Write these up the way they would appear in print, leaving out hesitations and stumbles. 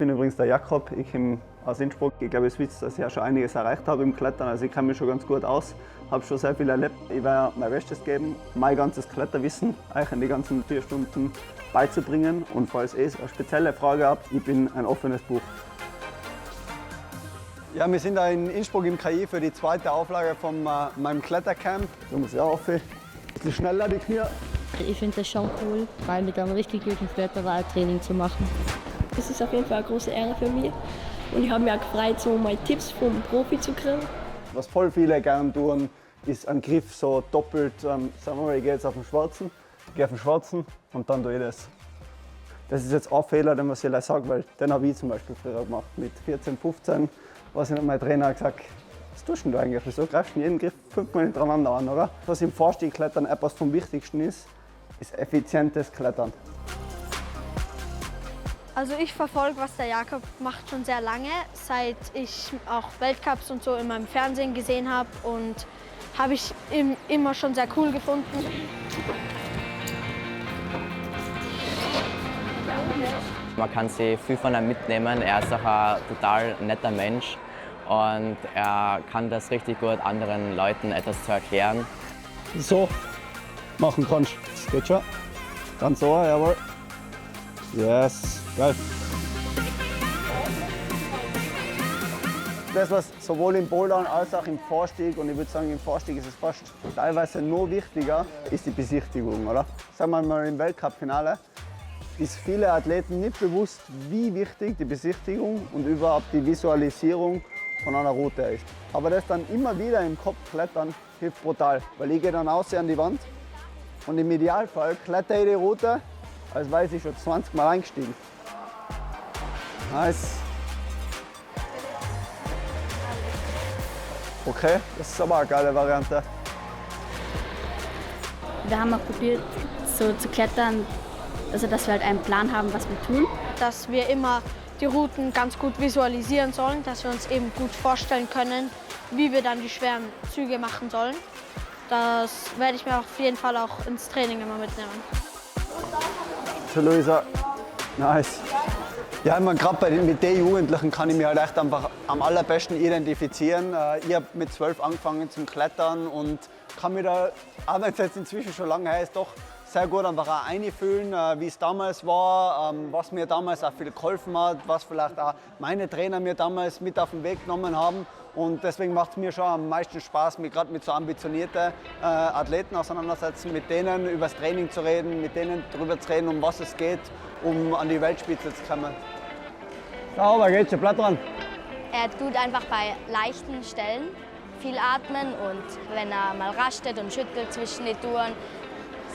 Ich bin übrigens der Jakob, ich komme aus Innsbruck. Ich glaube, es wisst, dass ich ja schon einiges erreicht habe im Klettern. Also ich kenne mich schon ganz gut aus, habe schon sehr viel erlebt. Ich werde mein Bestes geben, mein ganzes Kletterwissen euch in die ganzen 4 Stunden beizubringen. Und falls ihr eine spezielle Frage habt, ich bin ein offenes Buch. Ja, wir sind da in Innsbruck im KI für die 2. Auflage von meinem Klettercamp. Da muss ich auch auf. Ein bisschen schneller die Knie. Ich finde das schon cool, weil mit einem richtig guten Kletterwahltraining zu machen. Das ist auf jeden Fall eine große Ehre für mich. Und ich habe mich auch gefreut, so mal Tipps vom Profi zu kriegen. Was voll viele gerne tun, ist einen Griff so doppelt. Sagen wir mal, ich gehe jetzt auf den Schwarzen, und dann tue ich das. Das ist jetzt ein Fehler, den ich vielleicht sage, weil den habe ich zum Beispiel früher gemacht. Mit 14, 15, was ich mein Trainer gesagt, was tust du eigentlich? Wieso greifst du jeden Griff 5-mal hintereinander an, oder? Was im Vorstiegklettern etwas vom Wichtigsten ist effizientes Klettern. Also ich verfolge, was der Jakob macht, schon sehr lange, seit ich auch Weltcups und so in meinem Fernsehen gesehen habe, und habe ich immer schon sehr cool gefunden. Man kann sich viel von ihm mitnehmen. Er ist auch ein total netter Mensch und er kann das richtig gut, anderen Leuten etwas zu erklären. So machen kannst. Das geht schon. Dann so, jawohl. Yes, geil. Das, was sowohl im Bouldern als auch im Vorstieg, und ich würde sagen, im Vorstieg ist es fast teilweise noch wichtiger, ist die Besichtigung, oder? Sagen wir mal, im Weltcup-Finale ist vielen Athleten nicht bewusst, wie wichtig die Besichtigung und überhaupt die Visualisierung von einer Route ist. Aber das dann immer wieder im Kopf klettern hilft brutal, weil ich gehe dann aus an die Wand und im Idealfall kletter ich die Route, als wäre ich schon 20 Mal eingestiegen. Nice. Okay, das ist aber eine geile Variante. Wir haben auch probiert, so zu klettern, also dass wir halt einen Plan haben, was wir tun. Dass wir immer die Routen ganz gut visualisieren sollen, dass wir uns eben gut vorstellen können, wie wir dann die schweren Züge machen sollen. Das werde ich mir auf jeden Fall auch ins Training immer mitnehmen. So, Luisa. Nice. Ja, ich meine, gerade mit den Jugendlichen kann ich mich halt echt einfach am allerbesten identifizieren. Ich habe mit 12 angefangen zum Klettern und kann mich da, auch wenn es jetzt inzwischen schon lange her ist, doch sehr gut einfach auch einfühlen, wie es damals war, was mir damals auch viel geholfen hat, was vielleicht auch meine Trainer mir damals mit auf den Weg genommen haben. Und deswegen macht es mir schon am meisten Spaß, mich gerade mit so ambitionierten Athleten auseinandersetzen, mit denen über das Training zu reden, mit denen darüber zu reden, um was es geht, um an die Weltspitze zu kommen. Sauber, geht schon, bleib dran. Er tut einfach bei leichten Stellen viel atmen, und wenn er mal rastet und schüttelt zwischen die Touren,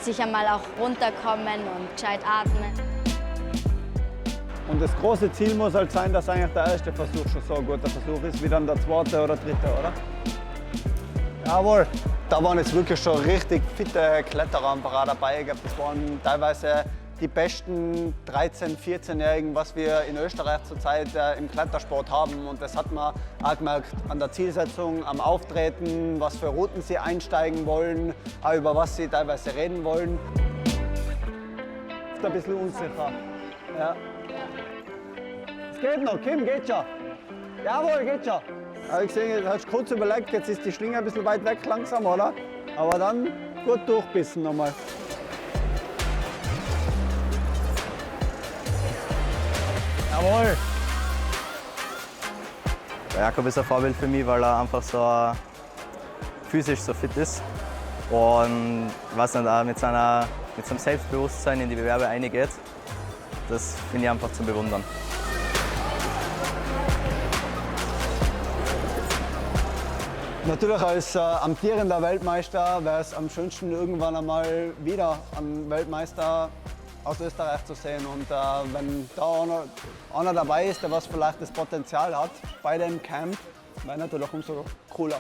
sicher mal auch runterkommen und gescheit atmen. Und das große Ziel muss halt sein, dass eigentlich der erste Versuch schon so ein guter Versuch ist, wie dann der zweite oder dritte, oder? Jawohl! Da waren jetzt wirklich schon richtig fitte Kletterer am Parade dabei. Ich glaube, das waren teilweise die besten 13-, 14-Jährigen, was wir in Österreich zurzeit im Klettersport haben. Und das hat man auch gemerkt an der Zielsetzung, am Auftreten, was für Routen sie einsteigen wollen, auch über was sie teilweise reden wollen. Ein bisschen unsicher. Ja. Es geht noch, Kim, geht schon. Jawohl, geht schon. Ich sehe, du hast kurz überlegt, jetzt ist die Schlinge ein bisschen weit weg langsam, oder? Aber dann gut durchbissen nochmal. Jawohl! Der Jakob ist ein Vorbild für mich, weil er einfach so physisch so fit ist und was nicht, auch mit seinem Selbstbewusstsein in die Bewerbe reingeht. Das finde ich einfach zu bewundern. Natürlich als amtierender Weltmeister wäre es am schönsten, irgendwann einmal wieder einen Weltmeister aus Österreich zu sehen. Und wenn da einer dabei ist, der was vielleicht das Potenzial hat bei dem Camp, wäre natürlich umso cooler.